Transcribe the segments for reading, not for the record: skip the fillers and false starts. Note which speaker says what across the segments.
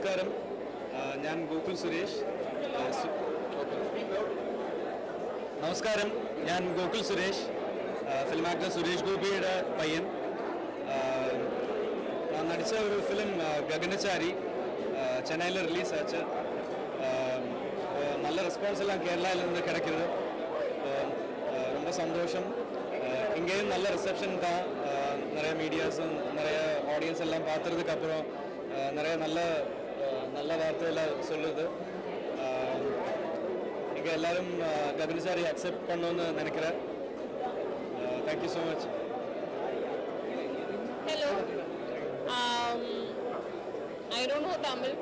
Speaker 1: നമസ്കാരം. ഞാൻ ഗോകുൽ സുരേഷ്. നമസ്കാരം, ഞാൻ ഗോകുൽ സുരേഷ്, ഫിലിം ആക്ടർ സുരേഷ് ഗോപിയുടെ പയ്യൻ. ഞാൻ നടിച്ച ഒരു ഫിലിം ഗഗനചാരി ചെന്നൈയിൽ ரிலீஸ் ஆச்சு. நல்ல ரெஸ்பான்ஸ் எல்லாம் கேரளாவிலேருந்து கிடைக்கிறது. ரொம்ப சந்தோஷம். இங்கேயும் நல்ல ரிசப்ஷன் தான். நிறைய மீடியாஸும் நிறைய ஆடியன்ஸ் எல்லாம் பார்த்துறதுக்கு அப்புறம் நிறைய நல்ல வார்த்தையில் சொல்லுது. இங்கே எல்லாரும் ககனச்சாரி அக்செப்ட் பண்ணணும்னு நினைக்கிறேன். Thank you so much.
Speaker 2: Hello. I don't know Tamil,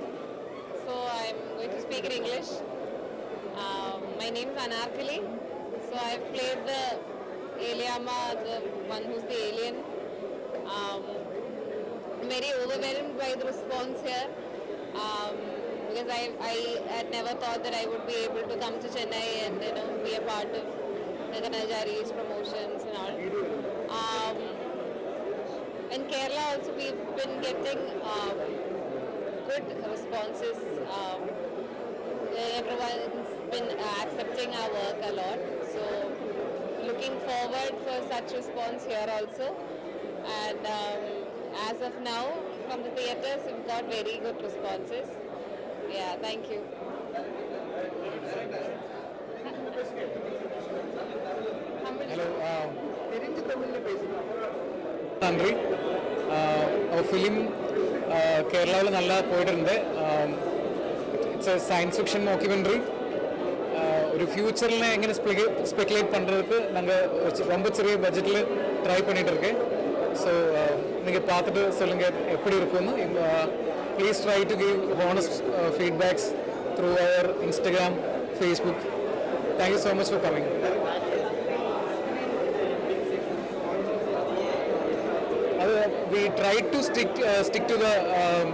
Speaker 2: so I'm going to speak in English. My name is Anarkali. So I've played the Eliama, the one who's the alien. I'm very overwhelmed by the response here, because I had never thought that I would be able to come to Chennai and be a part of Gaganachary's promotions and all. In Kerala also we've been getting good responses. Everyone's been accepting our work a lot, so looking forward for such response here also. And as of now from the theatres we've got very good responses. Yeah, thank you.
Speaker 1: Hello. நன்றி. Film கேரளாவில் நல்லா போயிட்டு. It's a science fiction documentary. ஒரு ஃப்யூச்சரில் எங்கே speculate பண்ணுறதுக்கு நாங்கள் ரொம்ப சிறிய பட்ஜெட்டில் ட்ரை பண்ணிகிட்டு இருக்கேன். ஸோ நீங்கள் பார்த்துட்டு சொல்லுங்கள் எப்படி இருக்குன்னு. Please try to give honest feedbacks through our Instagram, Facebook. Thank you so much for coming. We tried to stick to the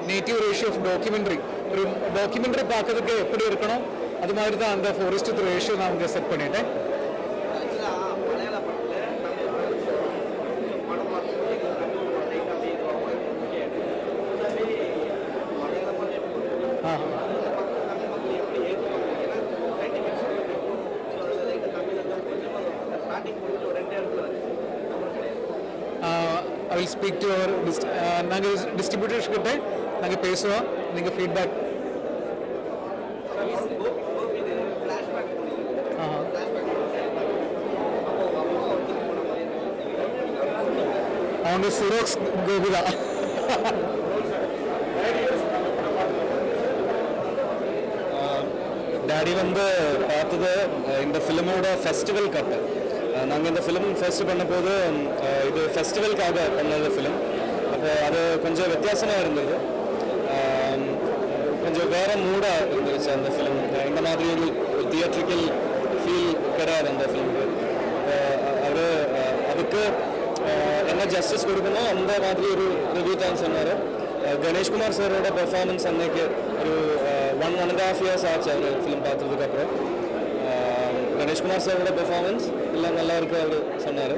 Speaker 1: native ratio of documentary. ஒரு டாக்குமெண்ட்ரி பார்க்கறதுக்கு எப்படி இருக்கணும் அது மாதிரி தான் அந்த 4:3 ரேஷியோ நான் அங்கே செட் பண்ணிட்டேன். I will speak to our நாங்கள் டிஸ்ட்ரிபியூட்டர்ஸ் கிட்ட நாங்கள் பேசுவோம். நீங்கள் ஃபீட்பேக் அவங்க சுரோக்ஸ் கோகுதா. டாடி பார்த்தது இந்த ஃபிலிமோட ஃபெஸ்டிவல் கட்டு. நாங்கள் இந்த ஃபிலிம் ஃபர்ஸ்ட் பண்ணும்போது இது ஃபெஸ்டிவலுக்காக பண்ணது ஃபிலிம். அப்போ அது கொஞ்சம் வித்தியாசமாக இருந்தது. கொஞ்சம் வேறு மூடாக இருந்துச்சு அந்த ஃபிலிம். இந்த மாதிரி ஒரு தியேட்ரிக்கல் ஃபீல் கிடையாது அந்த ஃபிலிமுக்கு. அவர் அதுக்கு என்ன ஜஸ்டிஸ் கொடுக்கணும் அந்த மாதிரி ஒரு ரிவ்யூ தான் சொன்னார். கணேஷ்குமார் சாரோட பெர்ஃபார்மன்ஸ் அன்னைக்கு ஒரு 1.5 years ஆச்சு அவர் ஃபிலிம் பார்த்ததுக்கப்புறம். கணேஷ்குமார் சாரோட பெர்ஃபார்மன்ஸ் எல்லாம் நல்லா இருக்கு அவர் சொன்னார்.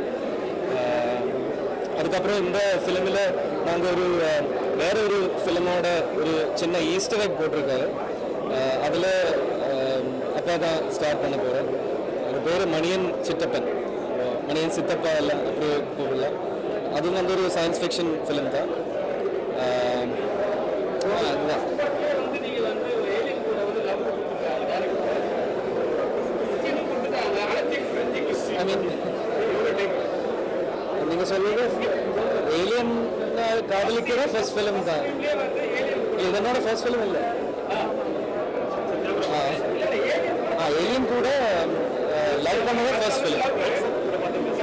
Speaker 1: அதுக்கப்புறம் இந்த ஃபிலிமில் நாங்கள் வேற ஒரு ஃபிலிமோட ஒரு சின்ன ஈஸ்டர் எக் போட்டிருக்காரு. அதில் அப்பா தான் ஸ்டார்ட் பண்ண போகிறேன். ஒரு பேர் மணியன் சித்தப்பன், மணியன் சித்தப்பா எல்லாம் அப்படி கூப்பிடலாம். அதுவும் ஒரு சயின்ஸ் ஃபிக்ஷன் ஃபிலிம் தான். அதுதான் ஐ மீன் நீங்கள் சொல்லுங்க. ஏலியன் காதலிக்கிற ஃபர்ஸ்ட் ஃபிலிம் தான். இதனோட ஃபர்ஸ்ட் ஃபிலிம் இல்லை. ஏலியன் கூட லவ் பண்ணது ஃபர்ஸ்ட் ஃபிலிம்.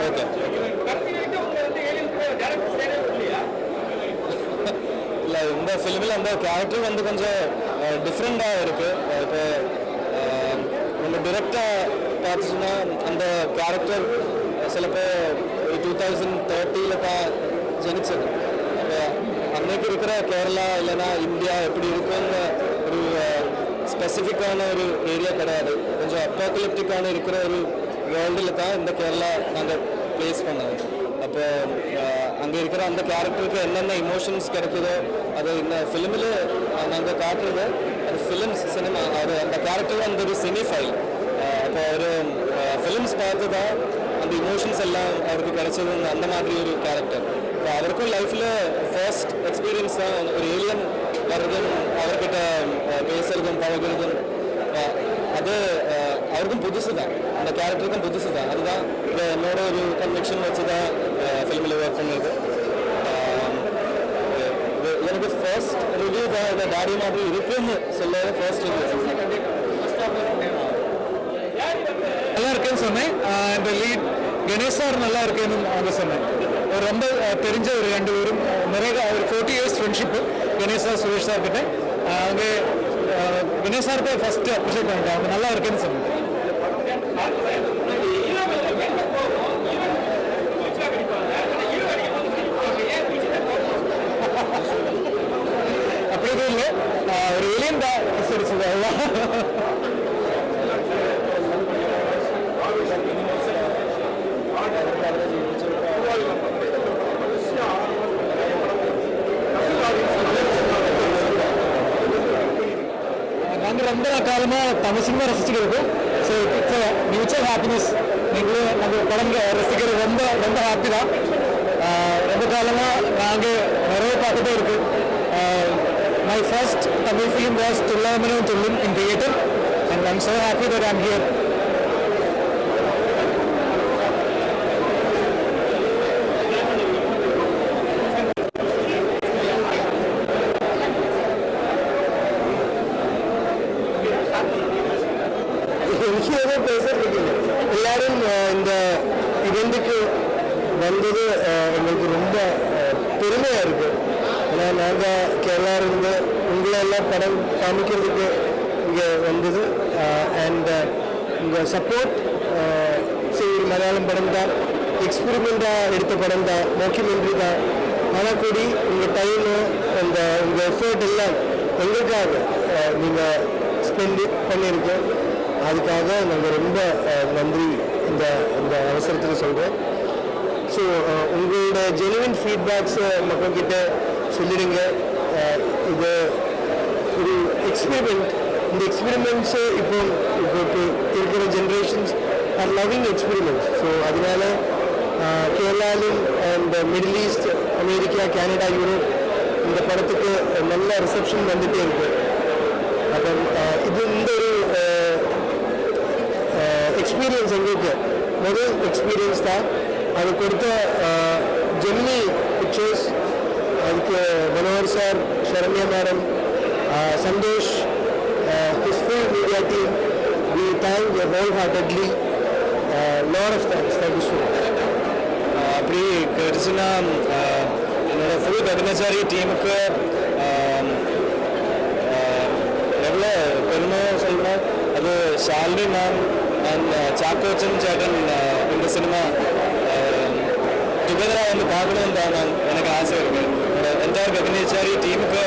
Speaker 1: ஓகே. இல்லை, இந்த ஃபிலிமில் அந்த கேரக்டர் கொஞ்சம் டிஃப்ரெண்ட்டாக இருக்குது. இப்போ நம்ம டிரெக்டாக பார்த்துச்சுன்னா அந்த கேரக்டர் சிலப்போ 2030 தான் ஜனிச்சது. அப்போ அன்னைக்கு இருக்கிற கேரளா இல்லைன்னா இந்தியா எப்படி இருக்குன்னு ஒரு ஸ்பெசிஃபிக்கான ஒரு ஏரியா கிடையாது. கொஞ்சம் அப்பாக்கலிப்டிக்கான இருக்கிற ஒரு வேர்ல்டில் தான் இந்த கேரளா நாங்கள் ப்ளேஸ் பண்ணது. அப்போ அங்கே இருக்கிற அந்த கேரக்டருக்கு என்னென்ன இமோஷன்ஸ் கிடைக்குதோ
Speaker 3: அது இந்த ஃபிலிமில் நாங்கள் காட்டுறது அது ஃபிலிம்ஸ் சினிமா அது அந்த கேரக்டர் அந்த ஒரு சினிஃபைல். அப்போ ஒரு ஃபிலிம்ஸ் பார்த்து தான் அந்த இமோஷன்ஸ் எல்லாம் அவருக்கு கிடைச்சது அந்த மாதிரி ஒரு கேரக்டர். இப்போ அவருக்கும் லைஃப்பில் ஃபர்ஸ்ட் எக்ஸ்பீரியன்ஸ் தான் ஒரு ஏலியன் வர்றதும் அவர்கிட்ட பேசுறதும் பழகுறதும். அது அவருக்கும் புதுசு தான், அந்த கேரக்டருக்கும் புதுசு தான். அதுதான் இப்போ என்னோட ஒரு கன்வெக்ஷன் வச்சு தான் ஃபிலிமில் ஒர்க் பண்ணிருக்கு. எனக்கு ஃபர்ஸ்ட் ரிவ்யூ தான் இந்த டாடி மாதிரி இருக்குன்னு சொல்ல ஃபர்ஸ்ட் ரிவ்யூ.
Speaker 1: நல்லா இருக்குன்னு சொன்னேன். இந்த லீட் கணேஷ் சார் நல்லா இருக்குன்னு அவங்க சொன்னேன். ஒரு ரொம்ப தெரிஞ்ச ஒரு 2 பேரும் நிறைய ஒரு 40 years friendship Ganesh sir Suresh sir கிட்ட. அவங்க கணேஷ் சார்கிட்ட ஃபர்ஸ்ட் அப்ரிஷியேட் பண்ணிட்டேன், அவங்க நல்லா இருக்குன்னு சொன்னேன். அப்படி எதுவும் இல்லை, ஒரு ஏலியன் தான் சரிச்சது அவ்வளோ. நாங்கள் ரொம்ப காலமாக தமிழ் சினிமா ரசிச்சுட்டு இருக்கோம். So it's mutual happiness. நீங்களும் நம்ம படம் ரசிக்கிறது ரொம்ப ரொம்ப ஹாப்பி தான். ரொம்ப காலமாக நாங்கள் நிறைய பார்த்துட்டே இருக்கு. My first Tamil film was துல்லாமனும் துள்ளும் in theatre and I'm so happy that I'm here.
Speaker 3: എനിക്ക് ഏതും பேசுறதுக்கு எல்லாரும் இந்த இவெண்ட்டுக்கு வந்தது எங்களுக்கு ரொம்ப பெருமையாக இருக்குது. ஏன்னா நாங்கள் கேரளா இருந்து உங்களெல்லாம் படம் காமிக்கிறதுக்கு இங்கே வந்தது. அண்ட் இங்கே சப்போர்ட் சரி மலையாளம் படம் தான், எக்ஸ்பெரிமெண்ட்டாக எடுத்த படம் தான், டாக்குமெண்ட்ரி தான். ஆனால் கூடி உங்கள் டைமு அந்த உங்கள் எஃபர்ட் எல்லாம் எங்களுக்காக நீங்கள் ஸ்பெண்ட் பண்ணியிருக்கோம். அதுக்காக நாங்கள் ரொம்ப நன்றி இந்த இந்த அவசரத்தில் சொல்கிறேன். ஸோ உங்களோட ஜெனுவின் ஃபீட்பேக்ஸை மக்கள்கிட்ட சொல்லிடுங்க. இது ஒரு எக்ஸ்பெரிமெண்ட். இந்த எக்ஸ்பெரிமெண்ட்ஸு இப்போ இருக்கிற generations are loving experiments. So அதனால கேரளாவிலும் and middle east, America, Canada, Europe இந்த படத்துக்கு நல்ல ரிசப்ஷன் வந்துகிட்டே இருக்கு. அப்போ இது இந்த ஒரு எக்ஸ்பீரியன்ஸ் எங்களுக்கு முதல் எக்ஸ்பீரியன்ஸ் தான். அது கொடுத்த ஜெமினி பிக்சர்ஸ், அதுக்கு Manohar sir, Saranya madam, Santhosh, his full media team, we thank you wholeheartedly. lot of thanks. Thank you so much. அப்படி கிடைச்சுன்னா என்னோட ஃபுல் கவிஞாச்சாரி டீமுக்கு எவ்வளோ பெருமை சொல்லணும். அது ஷாலினி மேம் அண்ட் சாக்கோச்சன் சேட்டன் இந்த சினிமா டுகெதராக வந்து பார்க்கணுன்னு தான் எனக்கு ஆசை இருக்குது. என்டையர் கவிஞாச்சாரி டீமுக்கு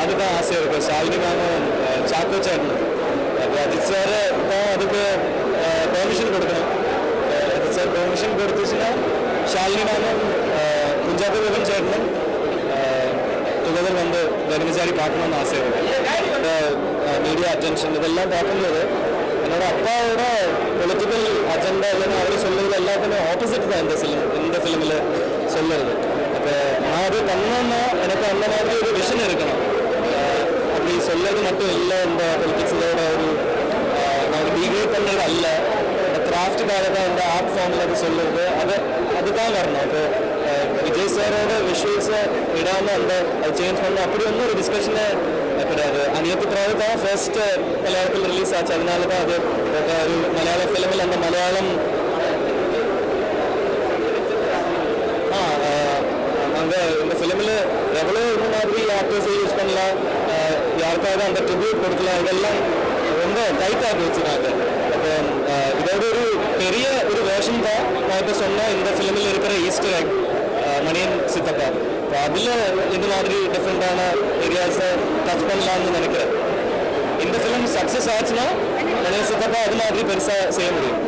Speaker 3: அதுதான் ஆசை இருக்குது. ஷாலினி மேமும் சாக்கோ சேட்டனும். அஜித் சார் தான் அதுக்கு பெர்மிஷன் கொடுக்கணும். அஜித் சார் பெர்மிஷன் கொடுத்துச்சுன்னா ஷாலினி மேமும் குஞ்சாப்பு பகன் சேட்டனும் டுகெதர் வந்து கவிஞாச்சாரி பார்க்கணுன்னு ஆசை இருக்குது. மீடியா அட்டென்ஷன் இதெல்லாம் பார்க்கும்போது என்னோட அப்பாவோட பொலிட்டிக்கல் அஜெண்டா இல்லைன்னா அவர் சொல்லுறது எல்லாத்துமே ஆப்போசிட் தான் இந்த ஃபிலிமில் சொல்லுறது. அப்போ நான் அது பண்ணோன்னா எனக்கு அந்த மாதிரி ஒரு விஷன் இருக்கணும். அப்படி சொல்லுறது மட்டும் இல்லை, இந்த பொலிட்டிக்ஸோட ஒரு நாங்கள் டிகிரேட் பண்ணுறது அல்ல, இந்த கிராஃப்டுக்காக தான் இந்த ஆர்ட் ஃபார்மில் அது சொல்லுறது. அதுதான் வரணும். இப்போ விஜய் சாரோட விஷுவல்ஸை விடாமல் அது சேஞ்ச் பண்ணணும் அப்படி ஒன்றும் ஒரு டிஸ்கஷனே கிடையாது. அநியத்து பிறகு தான் ஃபர்ஸ்ட் மலையாளத்தில் ரிலீஸ் ஆச்சு. அதனால தான் அது ஒரு மலையாள ஃபிலிமில் அந்த மலையாளம் நாங்கள் இந்த ஃபிலிமில் எவ்வளோ இந்த மாதிரி ஆக்டர்ஸை யூஸ் பண்ணலாம், யாருக்காவது அந்த ட்ரிபியூட் கொடுக்கலாம், இதெல்லாம் ரொம்ப டைட்டாக வச்சுருக்காங்க. அப்போ இதோட ஒரு பெரிய ஒரு வேர்ஷன் தான் நான் இப்போ சொன்னேன் இந்த ஃபிலிமில் இருக்கிற ஈஸ்டர் எக் மணியன் சித்தப்பா. அதில் இந்த மாதிரி டிஃப்ரெண்டான ஏரியாஸை டச் பண்ணலான்னு நினைக்கிறேன். இந்த ஃபிலிம் சக்ஸஸ் ஆச்சுன்னா மணியன் சித்தப்பா அது மாதிரி பெருசாக செய்ய முடியும்.